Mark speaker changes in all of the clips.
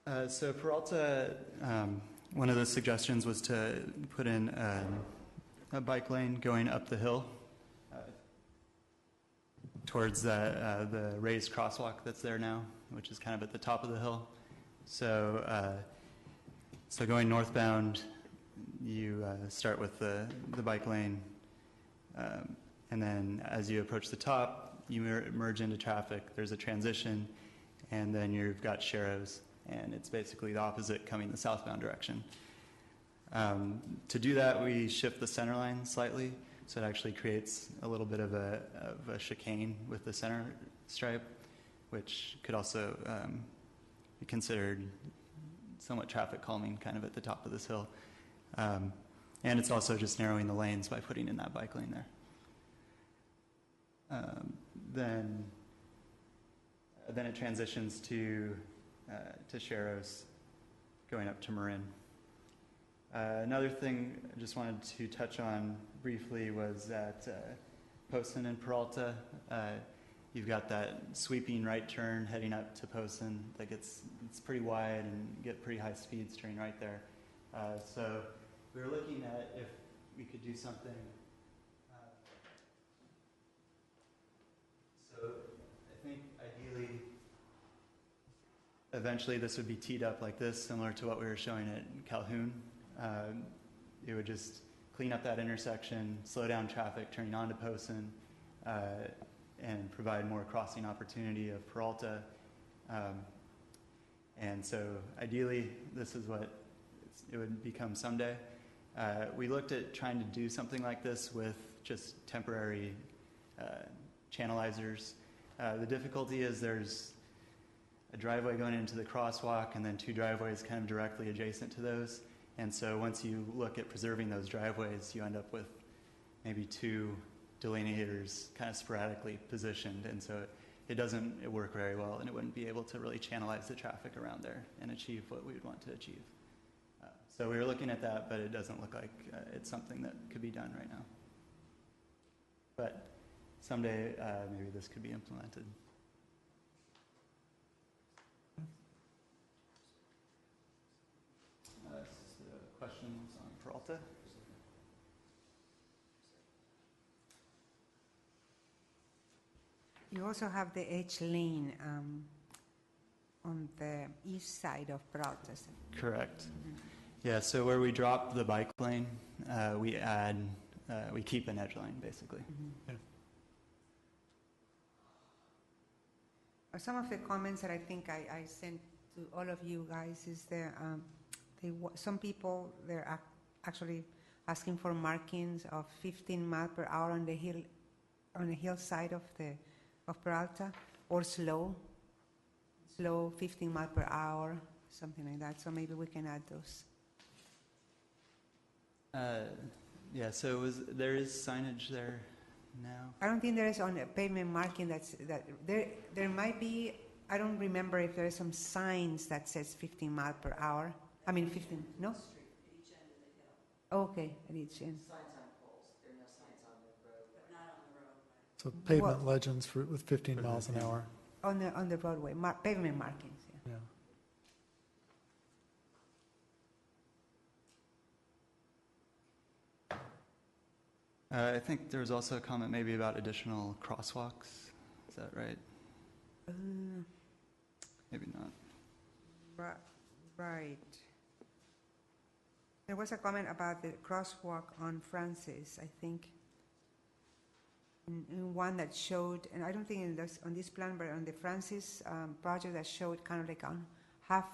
Speaker 1: So Peralta, one of the suggestions was to put in a bike lane going up the hill towards the raised crosswalk that's there now, which is kind of at the top of the hill. So, so going northbound, you start with the bike lane, and then as you approach the top, you merge into traffic. There's a transition, and then you've got Sharrows, and it's basically the opposite coming the southbound direction. To do that, we shift the center line slightly, so it actually creates a little bit of a chicane with the center stripe, which could also be considered somewhat traffic calming kind of at the top of this hill. And it's also just narrowing the lanes by putting in that bike lane there. Then it transitions to Sharrows going up to Marin. Another thing I just wanted to touch on briefly was that Poston and Peralta, you've got that sweeping right turn heading up to Poston that it's pretty wide and you get pretty high speeds turning right there. So we were looking at if we could do something. So I think ideally, eventually this would be teed up like this, similar to what we were showing at Calhoun. It would just clean up that intersection, slow down traffic turning onto Poston, and provide more crossing opportunity of Peralta. And so ideally, this is what it would become someday. We looked at trying to do something like this with just temporary channelizers. The difficulty is there's a driveway going into the crosswalk and then two driveways kind of directly adjacent to those. And so once you look at preserving those driveways, you end up with maybe two delineators kind of sporadically positioned. And so it doesn't work very well, and it wouldn't be able to really channelize the traffic around there and achieve what we would want to achieve. So we were looking at that, but it doesn't look like it's something that could be done right now. But someday, maybe this could be implemented. Questions on Peralta?
Speaker 2: You also have the H lane on the east side of Peralta.
Speaker 1: Correct. Mm-hmm. Yeah, so where we drop the bike lane, we keep an edge line, basically. Mm-hmm. Yeah.
Speaker 2: Some of the comments that I think I sent to all of you guys is there, some people, they're actually asking for markings of 15 miles per hour on the hillside of Peralta, or slow 15 miles per hour, something like that. So maybe we can add those.
Speaker 1: Yeah, so there is signage there now?
Speaker 2: I don't think there is on a pavement marking there might be. I don't remember if there is some signs that says 15 miles per hour. I mean 15, no?
Speaker 3: At each end of the hill.
Speaker 2: Okay, at each end.
Speaker 3: Signs on poles. There are no signs on the road. But not on the road.
Speaker 4: So pavement legends with 15 miles an hour.
Speaker 2: On the roadway, pavement markings. Yeah.
Speaker 1: I think there was also a comment maybe about additional crosswalks. Is that right? Maybe not.
Speaker 2: Right. There was a comment about the crosswalk on Francis, I think, in one that showed, and I don't think on this plan, but on the Francis project that showed kind of like on half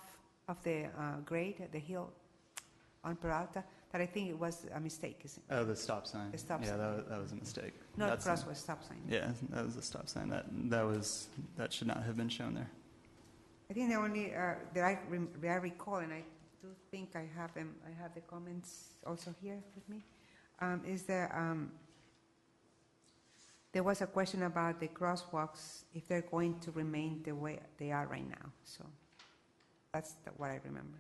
Speaker 2: of the grade, the hill on Peralta, that I think it was a mistake.
Speaker 1: Oh, the stop sign.
Speaker 2: The stop
Speaker 1: sign.
Speaker 2: Yeah,
Speaker 1: that was a mistake.
Speaker 2: Not crosswalk, stop sign.
Speaker 1: Yeah, that was a stop sign. That should not have been shown there.
Speaker 2: I think the only that I recall, and I do think I have them. I have the comments also here with me. Is there was a question about the crosswalks if they're going to remain the way they are right now. So that's what I remember.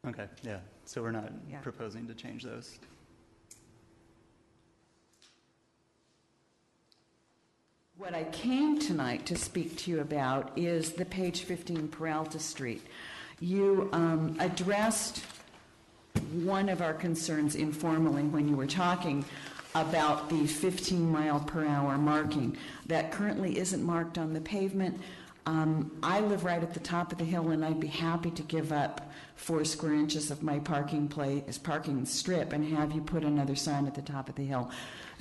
Speaker 1: Okay. Yeah. So we're not proposing to change those.
Speaker 3: What I came tonight to speak to you about is the page 15 Peralta Street. You addressed one of our concerns informally when you were talking about the 15-mile-per-hour marking that currently isn't marked on the pavement. I live right at the top of the hill, and I'd be happy to give up 4 square inches of my parking strip and have you put another sign at the top of the hill.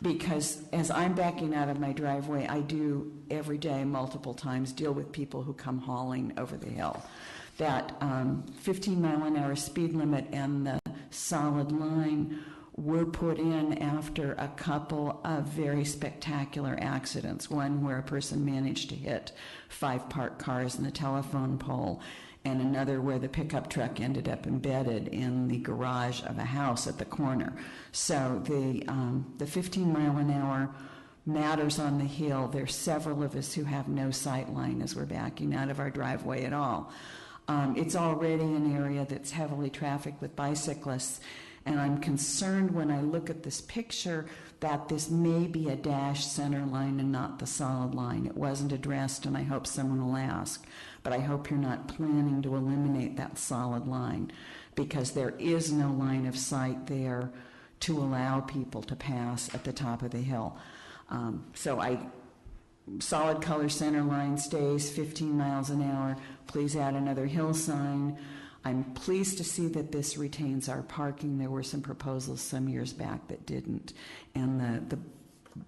Speaker 3: Because as I'm backing out of my driveway, I do every day, multiple times, deal with people who come hauling over the hill. That 15-mile-an-hour speed limit and the solid line were put in after a couple of very spectacular accidents. One where a person managed to hit 5 parked cars in the telephone pole, and another where the pickup truck ended up embedded in the garage of a house at the corner. So the 15-mile-an-hour matters on the hill. There's several of us who have no sight line as we're backing out of our driveway at all. It's already an area that's heavily trafficked with bicyclists, and I'm concerned when I look at this picture that this may be a dashed center line and not the solid line. It wasn't addressed, and I hope someone will ask. But I hope you're not planning to eliminate that solid line, because there is no line of sight there to allow people to pass at the top of the hill. Solid color center line stays 15 miles an hour. Please add another hill sign. I'm pleased to see that this retains our parking. There were some proposals some years back that didn't, and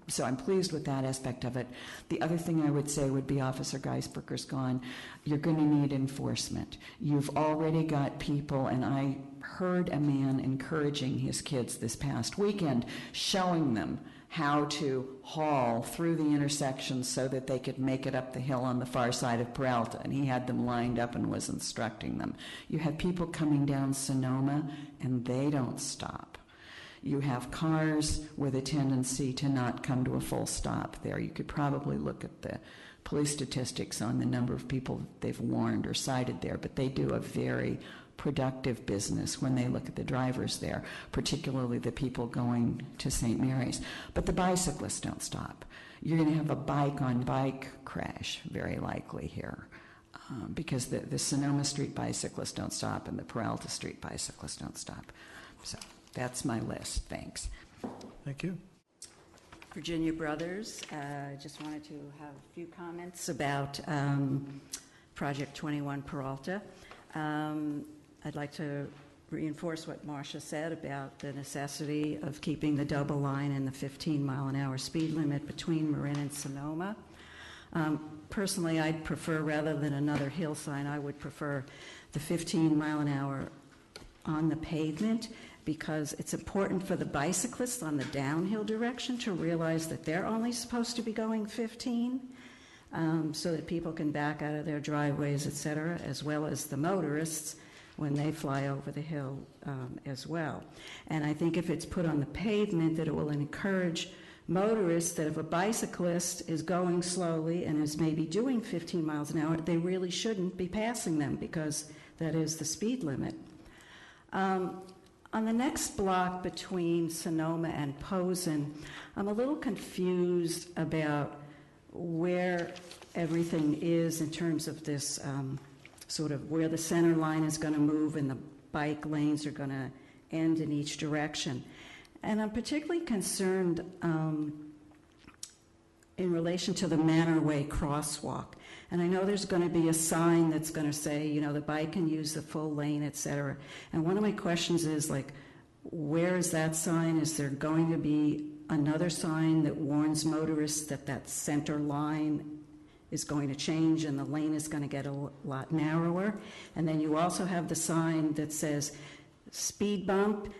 Speaker 3: so I'm pleased with that aspect of it. The other thing I would say would be Officer Geisberger's gone. You're going to need enforcement. You've already got people, and I heard a man encouraging his kids this past weekend, showing them how to haul through the intersections so that they could make it up the hill on the far side of Peralta, and he had them lined up and was instructing them. You have people coming down Sonoma, and they don't stop. You have cars with a tendency to not come to a full stop there. You could probably look at the police statistics on the number of people they've warned or cited there, but they do a very productive business when they look at the drivers there, particularly the people going to St. Mary's. But the bicyclists don't stop. You're going to have a bike-on-bike crash, very likely here, because the Sonoma Street bicyclists don't stop and the Peralta Street bicyclists don't stop. So that's my list. Thanks.
Speaker 4: Thank you.
Speaker 3: Virginia Brothers, just wanted to have a few comments about Project 21 Peralta. I'd like to reinforce what Marcia said about the necessity of keeping the double line and the 15-mile-an-hour speed limit between Marin and Sonoma. Personally, I'd prefer, rather than another hill sign, I would prefer the 15-mile-an-hour on the pavement, because it's important for the bicyclists on the downhill direction to realize that they're only supposed to be going 15, so that people can back out of their driveways, et cetera, as well as the motorists when they fly over the hill as well. And I think if it's put on the pavement, that it will encourage motorists that if a bicyclist is going slowly and is maybe doing 15 miles an hour, they really shouldn't be passing them, because that is the speed limit. On the next block between Sonoma and Posen, I'm a little confused about where everything is in terms of this sort of where the center line is going to move and the bike lanes are going to end in each direction. And I'm particularly concerned in relation to the Manor Way crosswalk. And I know there's going to be a sign that's going to say, you know, the bike can use the full lane, et cetera. And one of my questions is, like, where is that sign? Is there going to be another sign that warns motorists that that center line is going to change and the lane is going to get a lot narrower? And then you also have the sign that says speed bump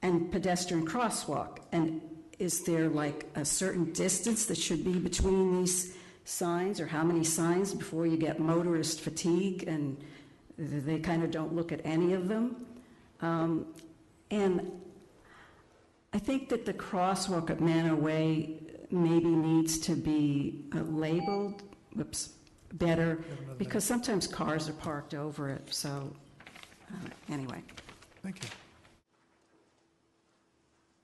Speaker 3: and pedestrian crosswalk. And is there like a certain distance that should be between these signs, or how many signs before you get motorist fatigue and they kind of don't look at any of them? And I think that the crosswalk at Manor Way maybe needs to be labeled better, because sometimes cars are parked over it. So anyway.
Speaker 4: Thank you.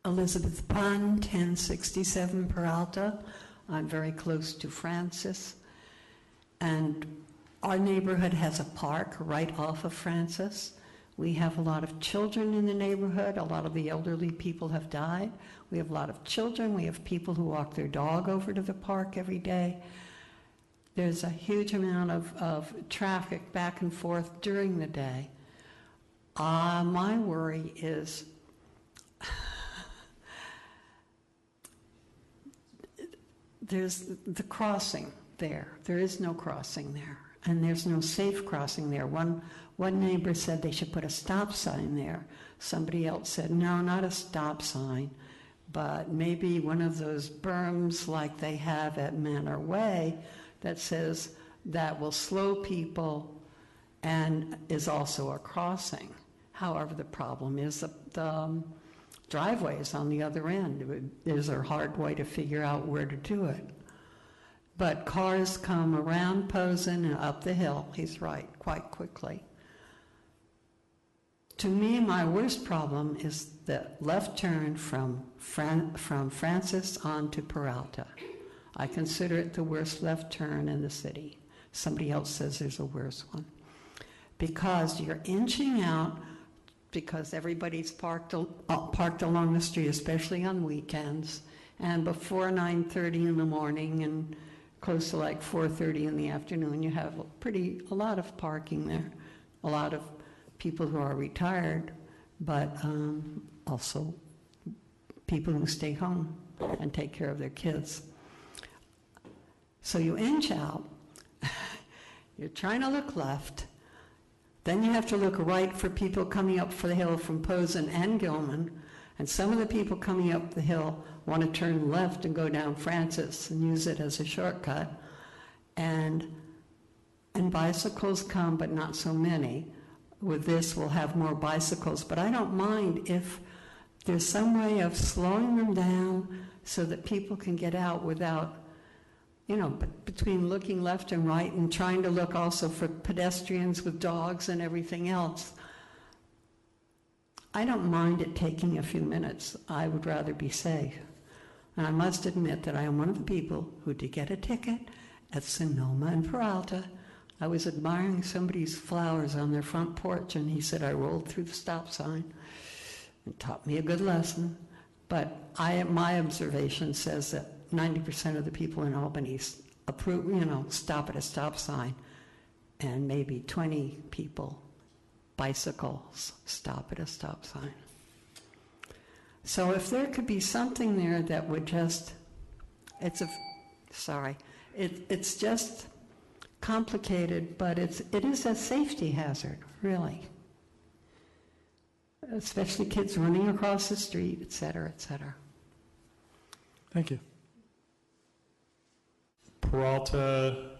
Speaker 5: Elizabeth Pun, 1067 Peralta. I'm very close to Francis. And Our neighborhood has a park right off of Francis. We have a lot of children in the neighborhood. A lot of the elderly people have died. We have a lot of children. We have people who walk their dog over to the park every day. There's a huge amount of traffic back and forth during the day. My worry is there's the crossing there. There is no crossing there, and there's no safe crossing there. One neighbor said they should put a stop sign there. Somebody else said, no, not a stop sign, but maybe one of those berms like they have at Manor Way that says that will slow people and is also a crossing. However, the problem is the driveway is on the other end. There's a hard way to figure out where to do it. But cars come around Posen and up the hill, he's right, quite quickly. To me, my worst problem is the left turn from Francis on to Peralta. I consider it the worst left turn in the city. Somebody else says there's a worse one. Because you're inching out, because everybody's parked along the street, especially on weekends, and before 9:30 in the morning and close to like 4:30 in the afternoon, you have a lot of parking there, a lot of people who are retired, but also people who stay home and take care of their kids. So you inch out, you're trying to look left, then you have to look right for people coming up for the hill from Posen and Gilman, and some of the people coming up the hill want to turn left and go down Francis and use it as a shortcut, and bicycles come, but not so many. With this, we'll have more bicycles, but I don't mind if there's some way of slowing them down so that people can get out without, between looking left and right and trying to look also for pedestrians with dogs and everything else. I don't mind it taking a few minutes. I would rather be safe. And I must admit that I am one of the people who did get a ticket at Sonoma and Peralta. I was admiring somebody's flowers on their front porch, and he said I rolled through the stop sign and taught me a good lesson. But my observation says that 90% of the people in Albany stop at a stop sign, and maybe 20 people, bicycles, stop at a stop sign. So if there could be something there that would just, it's just complicated, but it is a safety hazard, really. Especially kids running across the street, et cetera, et cetera.
Speaker 4: Thank you.
Speaker 6: Peralta,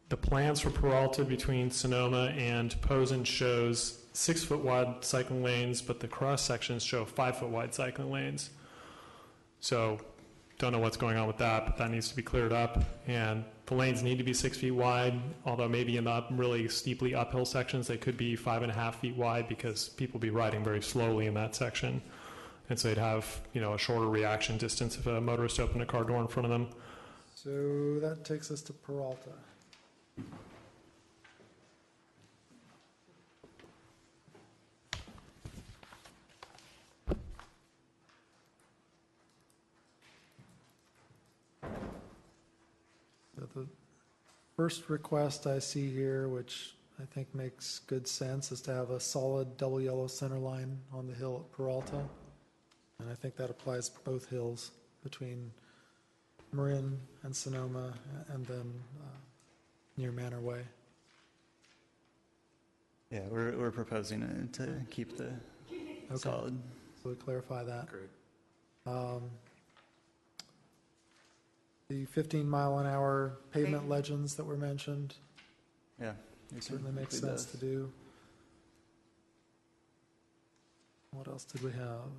Speaker 6: the plans for Peralta between Sonoma and Posen shows 6-foot wide cycling lanes, but the cross sections show 5-foot wide cycling lanes. So don't know what's going on with that, but that needs to be cleared up. And the lanes need to be 6 feet wide, although maybe in the really steeply uphill sections, they could be 5.5 feet wide because people will be riding very slowly in that section. And so they'd have, a shorter reaction distance if a motorist opened a car door in front of them.
Speaker 4: So that takes us to Peralta. So the first request I see here, which I think makes good sense, is to have a solid double yellow center line on the hill at Peralta. And I think that applies to both hills between Marin and Sonoma, and then near Manor Way.
Speaker 1: Yeah, we're proposing to keep the solid.
Speaker 4: So we clarify that.
Speaker 1: Great.
Speaker 4: The 15-mile-an-hour pavement legends that were mentioned
Speaker 1: Yeah,
Speaker 4: certainly makes sense to do. What else did we have?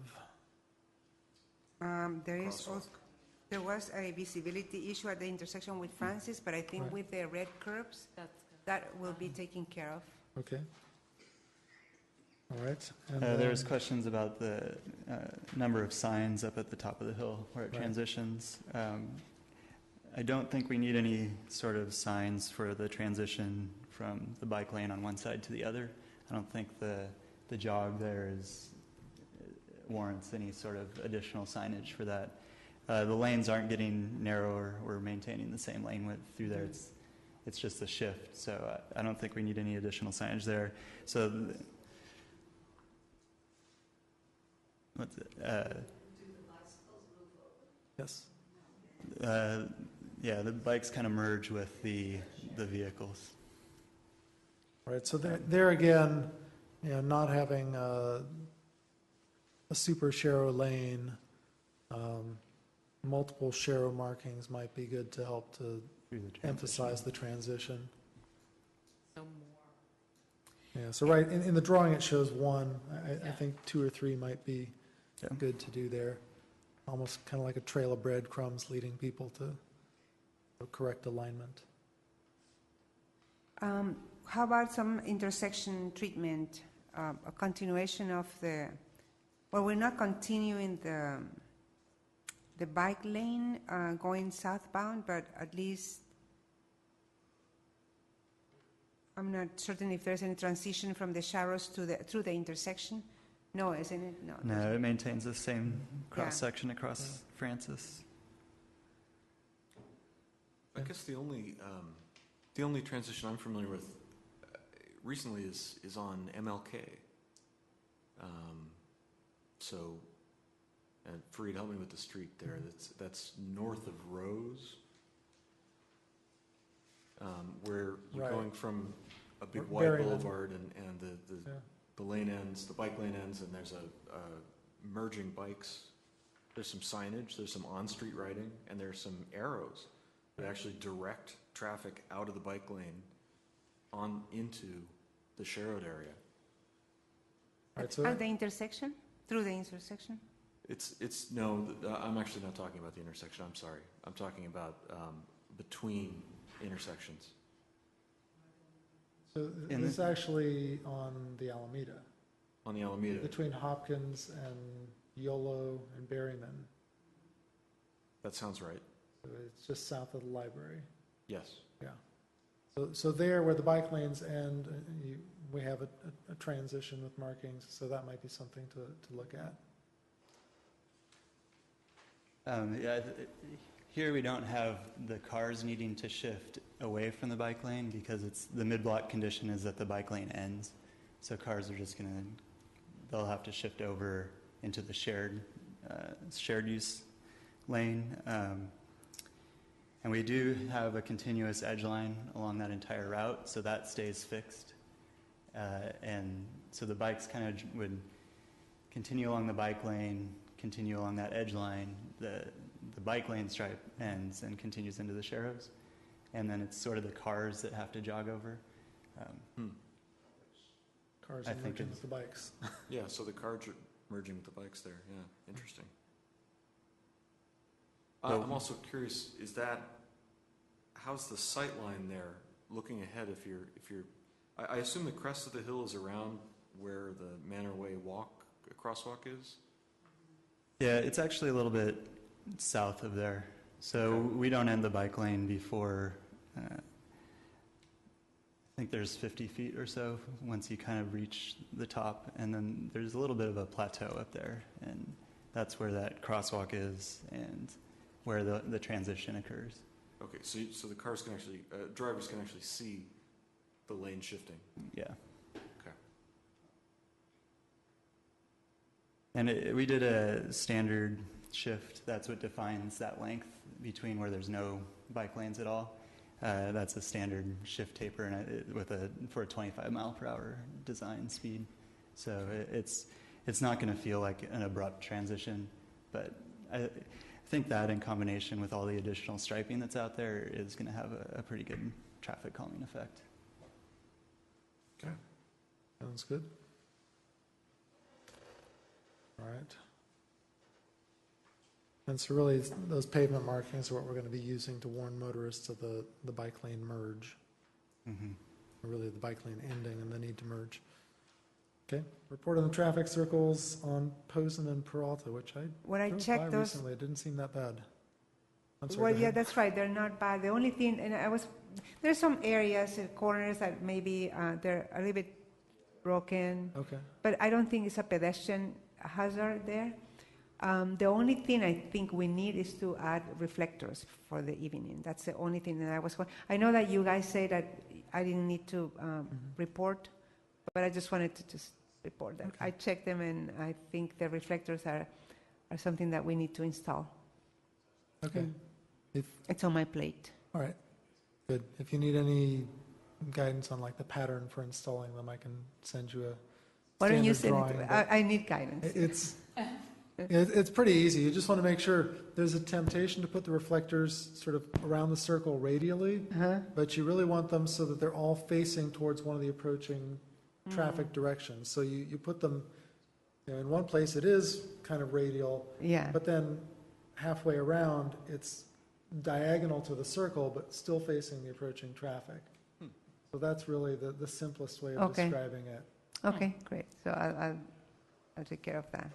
Speaker 2: There was a visibility issue at the intersection with Francis, but I think
Speaker 4: Right.
Speaker 2: with the red curbs, that will be taken care of.
Speaker 4: Okay. All right. And
Speaker 1: There was questions about the number of signs up at the top of the hill where it
Speaker 4: Right.
Speaker 1: transitions. I don't think we need any sort of signs for the transition from the bike lane on one side to the other. I don't think the jog there warrants any sort of additional signage for that. The lanes aren't getting narrower. We're maintaining the same lane width through there. It's just a shift, so I don't think we need any additional signage there. So, what's it?
Speaker 4: Yes.
Speaker 1: Yeah, the bikes kind of merge with the vehicles.
Speaker 4: Right, so there again, you know, not having a super sharrow lane, multiple sharrow markings might be good to help to emphasize the transition. Yeah, so right, in the drawing it shows one. I think 2 or 3 might be good to do there. Almost kind of like a trail of breadcrumbs leading people to correct alignment.
Speaker 2: How about some intersection treatment, a continuation of well, we're not continuing the bike lane going southbound, but at least I'm not certain if there's any transition from the Sharrows through the intersection. No, isn't it?
Speaker 1: No, it maintains the same cross-section across Francis.
Speaker 7: I guess the only transition I'm familiar with recently is on MLK. So, and Fareed, help me with the street there. That's north of Rose, where you're going from a big wide boulevard and the lane ends, the bike lane ends, and there's a merging bikes. There's some signage, there's some on-street writing, and there's some arrows that actually direct traffic out of the bike lane on into the Sherrod area.
Speaker 4: Right, so
Speaker 2: the intersection? Through the intersection?
Speaker 7: No, I'm actually not talking about the intersection, I'm sorry. I'm talking about between intersections.
Speaker 4: So this is actually on the Alameda.
Speaker 7: On the Alameda.
Speaker 4: Between Hopkins and Yolo and Berryman.
Speaker 7: That sounds right.
Speaker 4: So it's just south of the library.
Speaker 7: Yes.
Speaker 4: Yeah. So there where the bike lanes end, we have a transition with markings, so that might be something to look at.
Speaker 1: Here we don't have the cars needing to shift away from the bike lane because the mid-block condition is that the bike lane ends. So cars are just they'll have to shift over into the shared use lane. And we do have a continuous edge line along that entire route, so that stays fixed. And so the bikes kind of would continue along the bike lane, continue along that edge line. The bike lane stripe ends and continues into the Sharrows. And then it's sort of the cars that have to jog over.
Speaker 4: Cars are merging with the bikes.
Speaker 7: Yeah, so the cars are merging with the bikes there. Yeah, interesting. I'm also curious, how's the sight line there looking ahead if you're I assume the crest of the hill is around where the Manor Way crosswalk is?
Speaker 1: Yeah, it's actually a little bit south of there. So we don't end the bike lane before, I think there's 50 feet or so once you kind of reach the top. And then there's a little bit of a plateau up there. And that's where that crosswalk is and where the transition occurs.
Speaker 7: Okay, so the cars can actually, drivers can actually see the lane shifting.
Speaker 1: Yeah.
Speaker 7: Okay.
Speaker 1: And we did a standard shift. That's what defines that length between where there's no bike lanes at all. That's a standard shift taper and for a 25 mile per hour design speed. So it's not going to feel like an abrupt transition, but I think that in combination with all the additional striping that's out there is going to have a pretty good traffic calming effect.
Speaker 4: Okay. Sounds good. All right. And so really, those pavement markings are what we're going to be using to warn motorists of the bike lane merge.
Speaker 1: Mm-hmm.
Speaker 4: Or really, the bike lane ending and the need to merge. Okay. Report on the traffic circles on Posen and Peralta, which I
Speaker 2: When I
Speaker 4: drove
Speaker 2: checked
Speaker 4: by
Speaker 2: those,
Speaker 4: recently. It didn't seem that bad. I'm sorry,
Speaker 2: Well,
Speaker 4: go
Speaker 2: yeah,
Speaker 4: ahead.
Speaker 2: that's right, they're not bad. The only thing, and there's some areas, corners that maybe they're a little bit broken,
Speaker 4: Okay,
Speaker 2: but I don't think it's a pedestrian hazard there. The only thing I think we need is to add reflectors for the evening. That's the only thing that I know that you guys say that I didn't need to report, but I just wanted to just report that.
Speaker 4: Okay.
Speaker 2: I checked them, and I think the reflectors are something that we need to install.
Speaker 4: okay.
Speaker 2: It's on my plate.
Speaker 4: All right, good. If you need any guidance on like the pattern for installing them, I can send you a
Speaker 2: Why don't you
Speaker 4: standard
Speaker 2: send it?
Speaker 4: drawing.
Speaker 2: I need guidance.
Speaker 4: It's pretty easy. You just want to make sure there's a temptation to put the reflectors sort of around the circle radially, but you really want them so that they're all facing towards one of the approaching traffic directions. So you put them, in one place it is kind of radial,
Speaker 2: Yeah.
Speaker 4: but then halfway around it's diagonal to the circle, but still facing the approaching traffic. So that's really the simplest way of
Speaker 2: Okay.
Speaker 4: describing it.
Speaker 2: Okay, great. So I'll take care of that.